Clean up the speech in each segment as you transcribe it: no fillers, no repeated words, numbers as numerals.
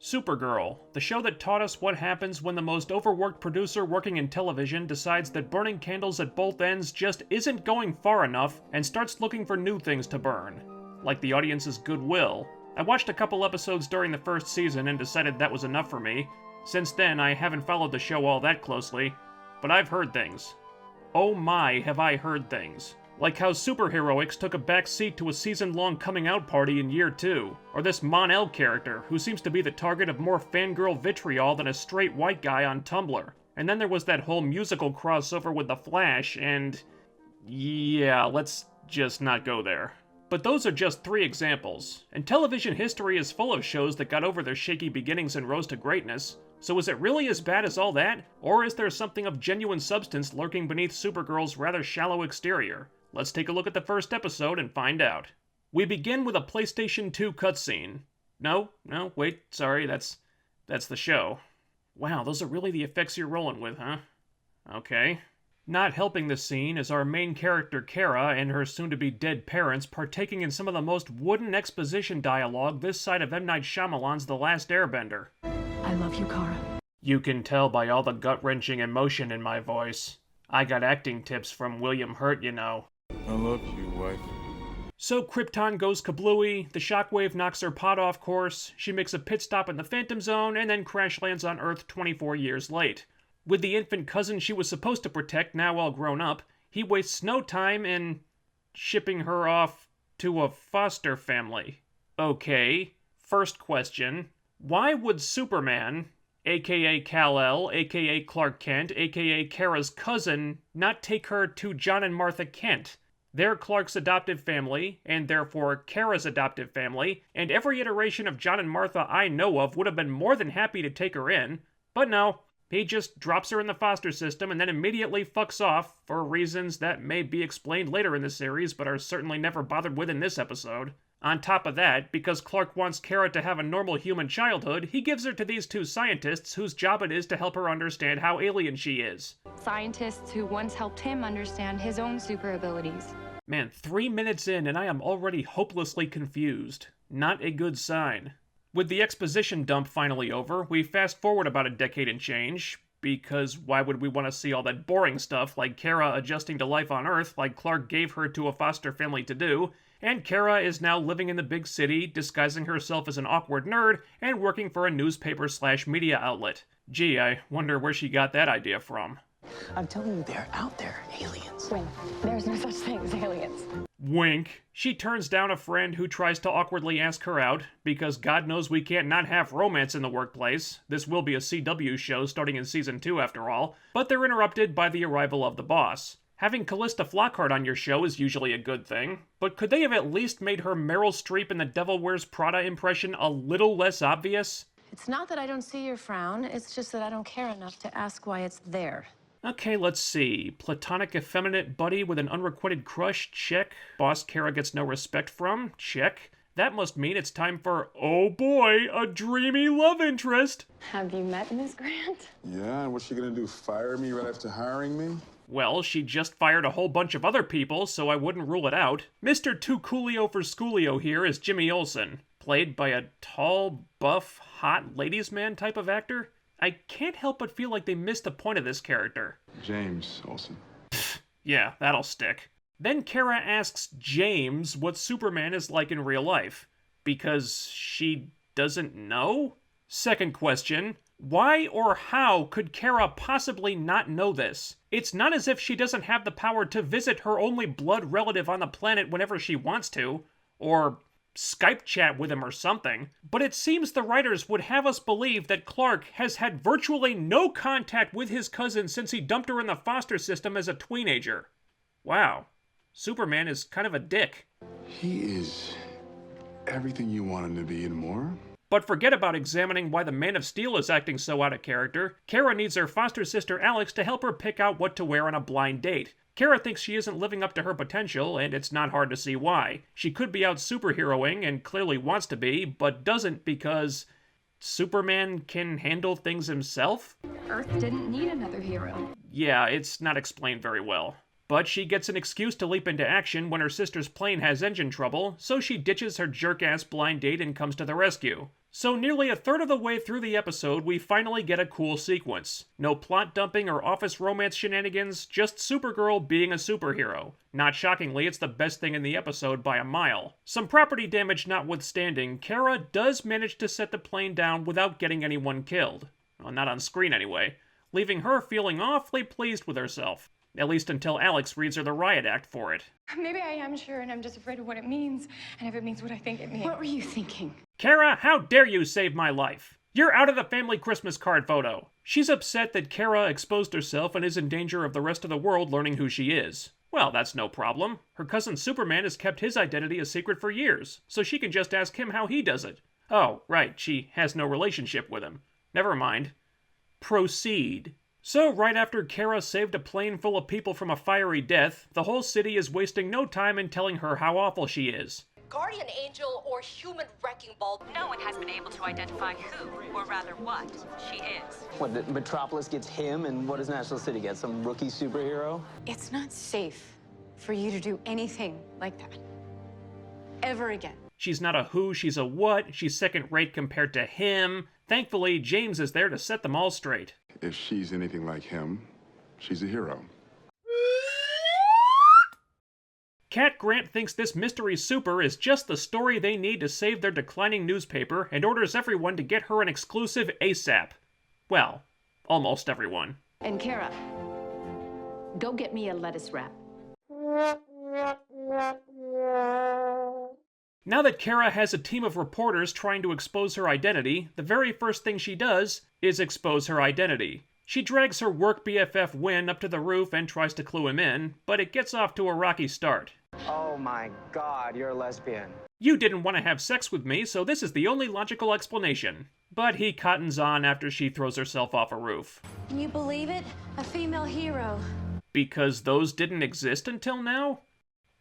Supergirl, the show that taught us what happens when the most overworked producer working in television decides that burning candles at both ends just isn't going far enough and starts looking for new things to burn. Like the audience's goodwill. I watched a couple episodes during the first season and decided that was enough for me. Since then, I haven't followed the show all that closely, but I've heard things. Oh my, have I heard things. Like how superheroics took a back seat to a season-long coming-out party in year 2, or this Mon-El character, who seems to be the target of more fangirl vitriol than a straight white guy on Tumblr. And then there was that whole musical crossover with The Flash, and... yeah, let's just not go there. But those are just 3 examples, and television history is full of shows that got over their shaky beginnings and rose to greatness. So is it really as bad as all that? Or is there something of genuine substance lurking beneath Supergirl's rather shallow exterior? Let's take a look at the first episode and find out. We begin with a PlayStation 2 cutscene. No, wait, sorry, that's the show. Wow, those are really the effects you're rolling with, huh? Okay. Not helping the scene is our main character Kara and her soon-to-be dead parents partaking in some of the most wooden exposition dialogue this side of M. Night Shyamalan's The Last Airbender. I love you, Kara. You can tell by all the gut-wrenching emotion in my voice. I got acting tips from William Hurt, you know. I love you, wife. So Krypton goes kablooey, the shockwave knocks her pod off course, she makes a pit stop in the Phantom Zone, and then crash lands on Earth 24 years late. With the infant cousin she was supposed to protect now all grown up, he wastes no time in... shipping her off to a foster family. Okay, first question. Why would Superman, aka Kal-El, aka Clark Kent, aka Kara's cousin, not take her to John and Martha Kent? They're Clark's adoptive family, and therefore Kara's adoptive family, and every iteration of John and Martha I know of would have been more than happy to take her in. But no, he just drops her in the foster system and then immediately fucks off, for reasons that may be explained later in the series but are certainly never bothered with in this episode. On top of that, because Clark wants Kara to have a normal human childhood, he gives her to these 2 scientists whose job it is to help her understand how alien she is. Scientists who once helped him understand his own super abilities. Man, 3 minutes in and I am already hopelessly confused. Not a good sign. With the exposition dump finally over, we fast forward about a decade and change, because why would we want to see all that boring stuff like Kara adjusting to life on Earth like Clark gave her to a foster family to do, and Kara is now living in the big city, disguising herself as an awkward nerd, and working for a newspaper/media outlet. Gee, I wonder where she got that idea from. I'm telling you, they're out there, aliens. Wait, there's no such thing as aliens. Wink. She turns down a friend who tries to awkwardly ask her out, because God knows we can't not have romance in the workplace. This will be a CW show starting in Season 2 after all, but they're interrupted by the arrival of the boss. Having Callista Flockhart on your show is usually a good thing, but could they have at least made her Meryl Streep in the Devil Wears Prada impression a little less obvious? It's not that I don't see your frown, it's just that I don't care enough to ask why it's there. Okay, let's see. Platonic effeminate buddy with an unrequited crush? Check. Boss Kara gets no respect from? Check. That must mean it's time for, oh boy, a dreamy love interest. Have you met Miss Grant? Yeah, and what's she gonna do, fire me right after hiring me? Well, she just fired a whole bunch of other people, so I wouldn't rule it out. Mr. Too Coolio for Schoolio here is Jimmy Olsen, played by a tall, buff, hot ladies' man type of actor. I can't help but feel like they missed the point of this character. James Olsen. Yeah, that'll stick. Then Kara asks James what Superman is like in real life. Because she doesn't know? Second question, why or how could Kara possibly not know this? It's not as if she doesn't have the power to visit her only blood relative on the planet whenever she wants to, or Skype chat with him or something, but it seems the writers would have us believe that Clark has had virtually no contact with his cousin since he dumped her in the foster system as a teenager. Wow, Superman is kind of a dick. He is everything you want him to be and more. But forget about examining why the Man of Steel is acting so out of character. Kara needs her foster sister Alex to help her pick out what to wear on a blind date. Kara thinks she isn't living up to her potential, and it's not hard to see why. She could be out superheroing, and clearly wants to be, but doesn't because Superman can handle things himself? Earth didn't need another hero. Yeah, it's not explained very well. But she gets an excuse to leap into action when her sister's plane has engine trouble, so she ditches her jerk-ass blind date and comes to the rescue. So nearly a third of the way through the episode, we finally get a cool sequence. No plot dumping or office romance shenanigans, just Supergirl being a superhero. Not shockingly, it's the best thing in the episode by a mile. Some property damage notwithstanding, Kara does manage to set the plane down without getting anyone killed. Well, not on screen anyway, leaving her feeling awfully pleased with herself. At least until Alex reads her the riot act for it. Maybe I am sure, and I'm just afraid of what it means, and if it means what I think it means. What were you thinking? Kara, how dare you save my life? You're out of the family Christmas card photo. She's upset that Kara exposed herself and is in danger of the rest of the world learning who she is. Well, that's no problem. Her cousin Superman has kept his identity a secret for years, so she can just ask him how he does it. Oh, right, she has no relationship with him. Never mind. Proceed. So, right after Kara saved a plane full of people from a fiery death, the whole city is wasting no time in telling her how awful she is. Guardian angel or human wrecking ball. No one has been able to identify who, or rather what, she is. What, Metropolis gets him, and what does National City get? Some rookie superhero? It's not safe for you to do anything like that. Ever again. She's not a who, she's a what, she's second-rate compared to him. Thankfully, James is there to set them all straight. If she's anything like him, she's a hero. Cat Grant thinks this mystery super is just the story they need to save their declining newspaper and orders everyone to get her an exclusive ASAP. Well, almost everyone. And Kara, go get me a lettuce wrap. Now that Kara has a team of reporters trying to expose her identity, the very first thing she does is expose her identity. She drags her work BFF Win up to the roof and tries to clue him in, but it gets off to a rocky start. Oh my God, you're a lesbian. You didn't want to have sex with me, so this is the only logical explanation. But he cottons on after she throws herself off a roof. Can you believe it? A female hero. Because those didn't exist until now?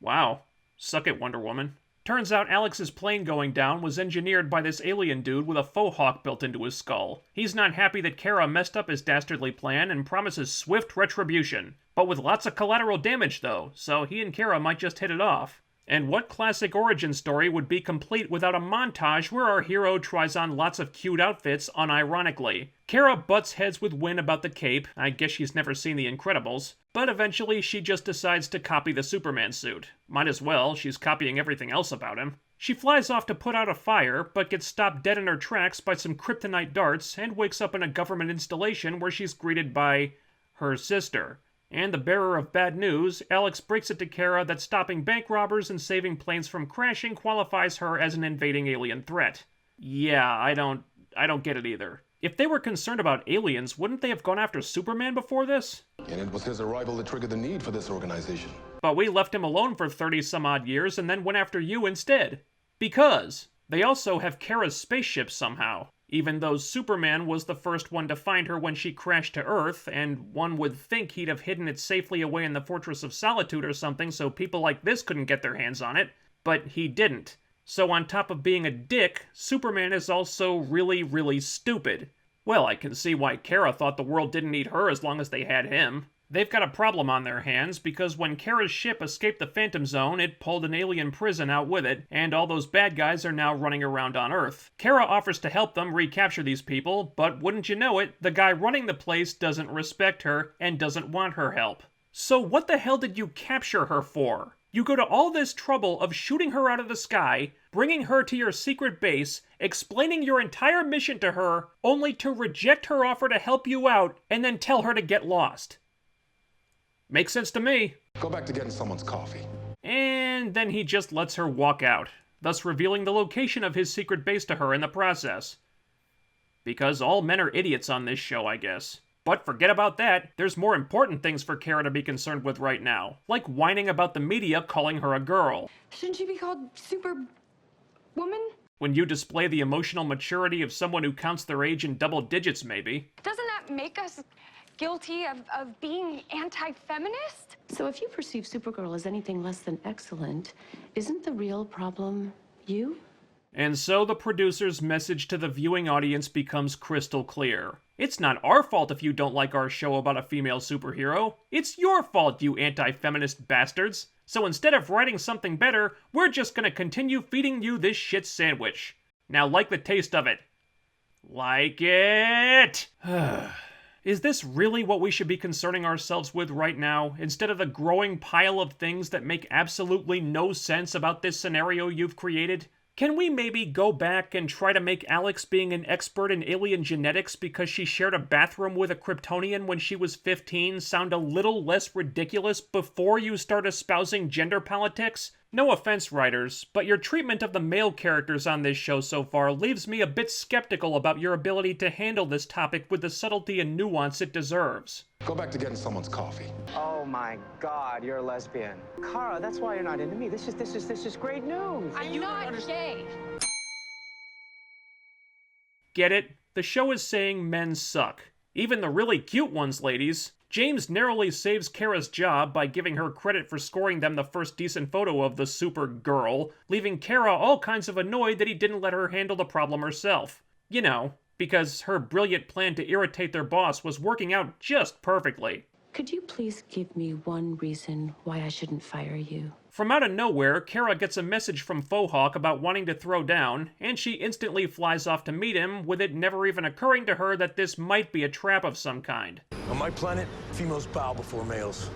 Wow. Suck it, Wonder Woman. Turns out Alex's plane going down was engineered by this alien dude with a faux hawk built into his skull. He's not happy that Kara messed up his dastardly plan and promises swift retribution. But with lots of collateral damage though, so he and Kara might just hit it off. And what classic origin story would be complete without a montage where our hero tries on lots of cute outfits unironically? Kara butts heads with Win about the cape, I guess she's never seen The Incredibles, but eventually she just decides to copy the Superman suit. Might as well, she's copying everything else about him. She flies off to put out a fire, but gets stopped dead in her tracks by some kryptonite darts and wakes up in a government installation where she's greeted by her sister. And the bearer of bad news, Alex breaks it to Kara that stopping bank robbers and saving planes from crashing qualifies her as an invading alien threat. Yeah, I don't get it either. If they were concerned about aliens, wouldn't they have gone after Superman before this? And it was his arrival that triggered the need for this organization. But we left him alone for 30-some-odd years and then went after you instead. Because they also have Kara's spaceship somehow. Even though Superman was the first one to find her when she crashed to Earth, and one would think he'd have hidden it safely away in the Fortress of Solitude or something so people like this couldn't get their hands on it, but he didn't. So on top of being a dick, Superman is also really, really stupid. Well, I can see why Kara thought the world didn't need her as long as they had him. They've got a problem on their hands because when Kara's ship escaped the Phantom Zone, it pulled an alien prison out with it, and all those bad guys are now running around on Earth. Kara offers to help them recapture these people, but wouldn't you know it, the guy running the place doesn't respect her and doesn't want her help. So what the hell did you capture her for? You go to all this trouble of shooting her out of the sky, bringing her to your secret base, explaining your entire mission to her, only to reject her offer to help you out, and then tell her to get lost. Makes sense to me. Go back to getting someone's coffee. And then he just lets her walk out, thus revealing the location of his secret base to her in the process. Because all men are idiots on this show, I guess. But forget about that, there's more important things for Kara to be concerned with right now, like whining about the media calling her a girl. Shouldn't she be called Superwoman? When you display the emotional maturity of someone who counts their age in double digits, maybe. Doesn't that make us guilty of being anti-feminist? So if you perceive Supergirl as anything less than excellent, isn't the real problem you? And so the producer's message to the viewing audience becomes crystal clear. It's not our fault if you don't like our show about a female superhero. It's your fault, you anti-feminist bastards. So instead of writing something better, we're just gonna continue feeding you this shit sandwich. Now like the taste of it. Like it! Is this really what we should be concerning ourselves with right now, instead of the growing pile of things that make absolutely no sense about this scenario you've created? Can we maybe go back and try to make Alex being an expert in alien genetics because she shared a bathroom with a Kryptonian when she was 15 sound a little less ridiculous before you start espousing gender politics? No offense, writers, but your treatment of the male characters on this show so far leaves me a bit skeptical about your ability to handle this topic with the subtlety and nuance it deserves. Go back to getting someone's coffee. Oh my God, you're a lesbian. Kara, that's why you're not into me. This is great news. I'm not gay. Get it? The show is saying men suck. Even the really cute ones, ladies. James narrowly saves Kara's job by giving her credit for scoring them the first decent photo of the Supergirl, leaving Kara all kinds of annoyed that he didn't let her handle the problem herself. You know, because her brilliant plan to irritate their boss was working out just perfectly. Could you please give me one reason why I shouldn't fire you? From out of nowhere, Kara gets a message from Fohawk about wanting to throw down, and she instantly flies off to meet him, with it never even occurring to her that this might be a trap of some kind. On my planet, females bow before males.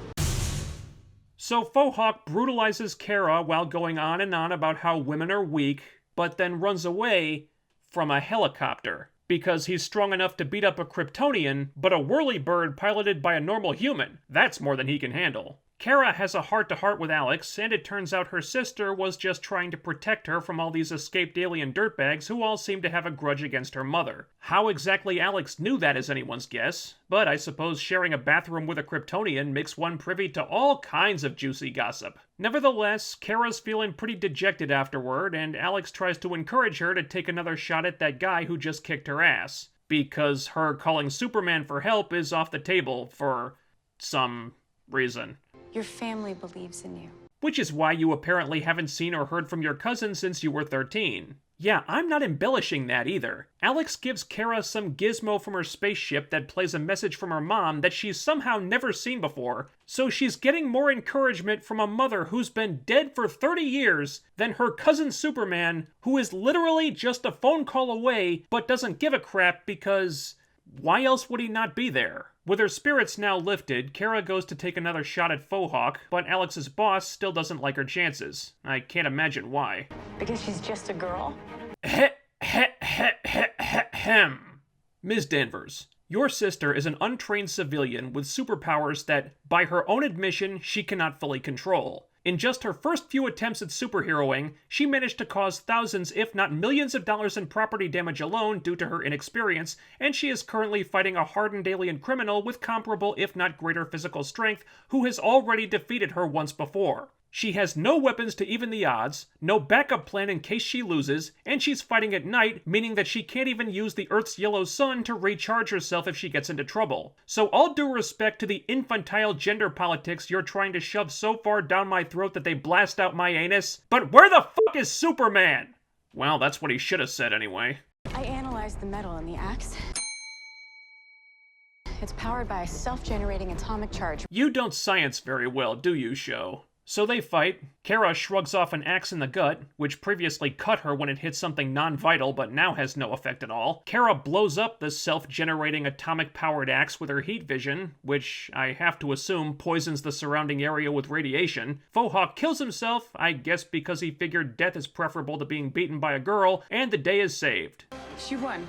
So Fohawk brutalizes Kara while going on and on about how women are weak, but then runs away from a helicopter, because he's strong enough to beat up a Kryptonian, but a whirlybird piloted by a normal human, that's more than he can handle. Kara has a heart-to-heart with Alex, and it turns out her sister was just trying to protect her from all these escaped alien dirtbags who all seem to have a grudge against her mother. How exactly Alex knew that is anyone's guess, but I suppose sharing a bathroom with a Kryptonian makes one privy to all kinds of juicy gossip. Nevertheless, Kara's feeling pretty dejected afterward, and Alex tries to encourage her to take another shot at that guy who just kicked her ass, because her calling Superman for help is off the table for some reason. Your family believes in you. Which is why you apparently haven't seen or heard from your cousin since you were 13. Yeah, I'm not embellishing that either. Alex gives Kara some gizmo from her spaceship that plays a message from her mom that she's somehow never seen before, so she's getting more encouragement from a mother who's been dead for 30 years than her cousin Superman, who is literally just a phone call away but doesn't give a crap because why else would he not be there? With her spirits now lifted, Kara goes to take another shot at Fohawk, but Alex's boss still doesn't like her chances. I can't imagine why. Because she's just a girl? Ms. Danvers, your sister is an untrained civilian with superpowers that, by her own admission, she cannot fully control. In just her first few attempts at superheroing, she managed to cause thousands, if not millions of dollars in property damage alone due to her inexperience, and she is currently fighting a hardened alien criminal with comparable, if not greater physical strength, who has already defeated her once before. She has no weapons to even the odds, no backup plan in case she loses, and she's fighting at night, meaning that she can't even use the Earth's yellow sun to recharge herself if she gets into trouble. So all due respect to the infantile gender politics you're trying to shove so far down my throat that they blast out my anus, but where the fuck is Superman? Well, that's what he should have said anyway. I analyzed the metal in the axe. It's powered by a self-generating atomic charge. You don't science very well, do you, show? So they fight. Kara shrugs off an axe in the gut, which previously cut her when it hit something non-vital but now has no effect at all. Kara blows up the self-generating atomic-powered axe with her heat vision, which I have to assume poisons the surrounding area with radiation. Fohawk kills himself, I guess because he figured death is preferable to being beaten by a girl, and the day is saved. She won.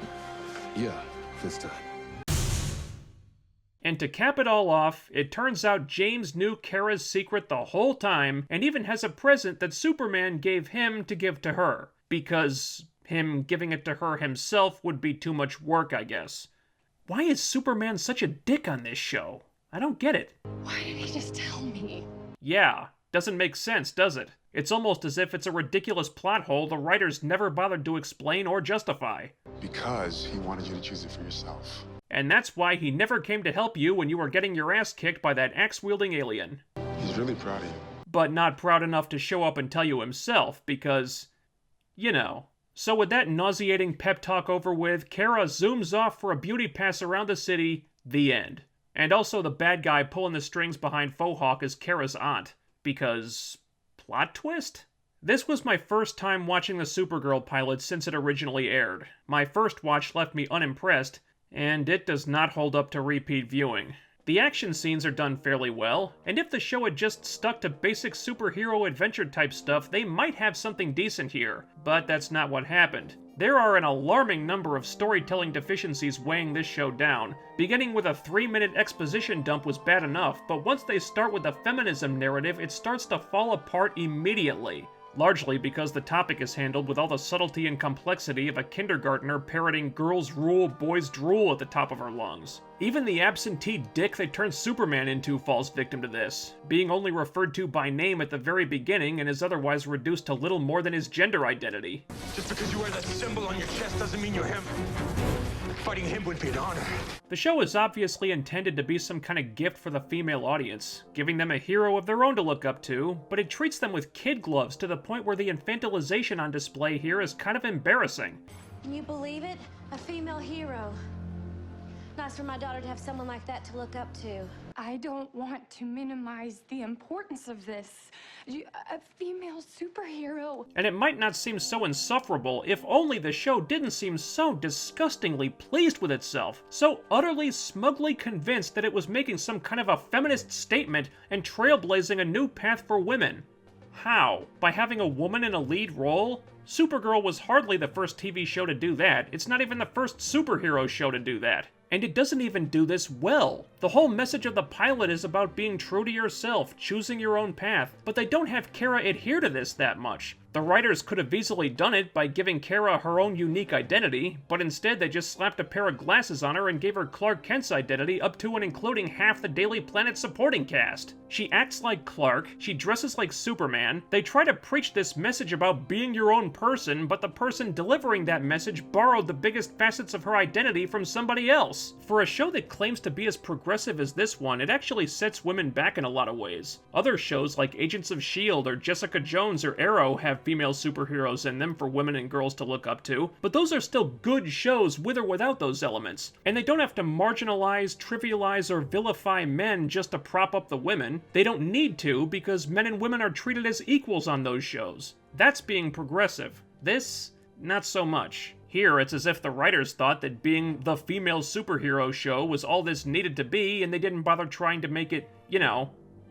Yeah, this time. And to cap it all off, it turns out James knew Kara's secret the whole time, and even has a present that Superman gave him to give to her. Because him giving it to her himself would be too much work, I guess. Why is Superman such a dick on this show? I don't get it. Why didn't he just tell me? Yeah, doesn't make sense, does it? It's almost as if it's a ridiculous plot hole the writers never bothered to explain or justify. Because he wanted you to choose it for yourself. And that's why he never came to help you when you were getting your ass kicked by that axe-wielding alien. He's really proud of you. But not proud enough to show up and tell you himself, because, you know, So with that nauseating pep talk over with, Kara zooms off for a beauty pass around the city, the end. And also the bad guy pulling the strings behind Fauxhawk is Kara's aunt. Because... plot twist? This was my first time watching the Supergirl pilot since it originally aired. My first watch left me unimpressed, and it does not hold up to repeat viewing. The action scenes are done fairly well, and if the show had just stuck to basic superhero adventure type stuff, they might have something decent here, but that's not what happened. There are an alarming number of storytelling deficiencies weighing this show down. Beginning with a 3-minute exposition dump was bad enough, but once they start with the feminism narrative, it starts to fall apart immediately. Largely because the topic is handled with all the subtlety and complexity of a kindergartner parroting girls rule, boys drool at the top of her lungs. Even the absentee dick they turned Superman into falls victim to this, being only referred to by name at the very beginning and is otherwise reduced to little more than his gender identity. Just because you wear that symbol on your chest doesn't mean you're him. Fighting him would be an honor. The show is obviously intended to be some kind of gift for the female audience, giving them a hero of their own to look up to, but it treats them with kid gloves to the point where the infantilization on display here is kind of embarrassing. Can you believe it? A female hero. Nice for my daughter to have someone like that to look up to. I don't want to minimize the importance of this. A female superhero. And it might not seem so insufferable if only the show didn't seem so disgustingly pleased with itself, so utterly smugly convinced that it was making some kind of a feminist statement and trailblazing a new path for women. How? By having a woman in a lead role? Supergirl was hardly the first TV show to do that. It's not even the first superhero show to do that. And it doesn't even do this well. The whole message of the pilot is about being true to yourself, choosing your own path, but they don't have Kara adhere to this that much. The writers could have easily done it by giving Kara her own unique identity, but instead they just slapped a pair of glasses on her and gave her Clark Kent's identity up to and including half the Daily Planet supporting cast. She acts like Clark, she dresses like Superman, they try to preach this message about being your own person, but the person delivering that message borrowed the biggest facets of her identity from somebody else. For a show that claims to be as progressive as this one, it actually sets women back in a lot of ways. Other shows like Agents of S.H.I.E.L.D. or Jessica Jones or Arrow have female superheroes in them for women and girls to look up to, but those are still good shows with or without those elements, and they don't have to marginalize, trivialize, or vilify men just to prop up the women. They don't need to, because men and women are treated as equals on those shows. That's being progressive. This, not so much. Here, it's as if the writers thought that being the female superhero show was all this needed to be, and they didn't bother trying to make it,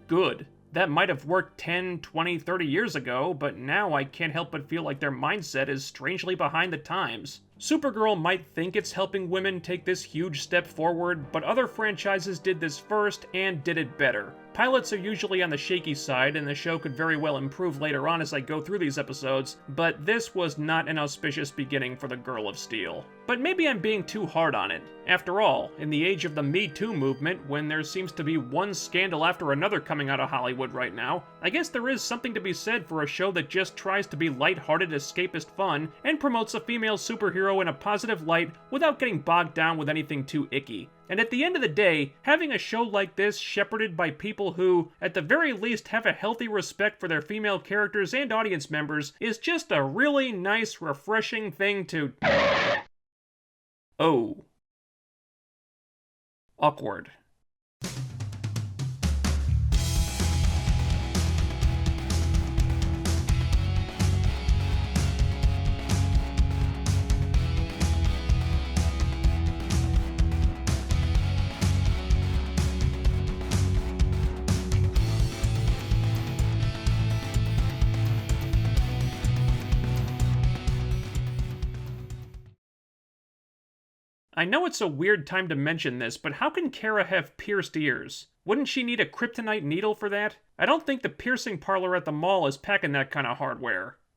good. That might have worked 10, 20, 30 years ago, but now I can't help but feel like their mindset is strangely behind the times. Supergirl might think it's helping women take this huge step forward, but other franchises did this first and did it better. Pilots are usually on the shaky side, and the show could very well improve later on as I go through these episodes, but this was not an auspicious beginning for the Girl of Steel. But maybe I'm being too hard on it. After all, in the age of the Me Too movement, when there seems to be one scandal after another coming out of Hollywood right now, I guess there is something to be said for a show that just tries to be lighthearted escapist fun and promotes a female superhero in a positive light without getting bogged down with anything too icky. And at the end of the day, having a show like this shepherded by people who, at the very least, have a healthy respect for their female characters and audience members is just a really nice, refreshing thing to... Oh. Awkward. I know it's a weird time to mention this, but how can Kara have pierced ears? Wouldn't she need a kryptonite needle for that? I don't think the piercing parlor at the mall is packing that kind of hardware.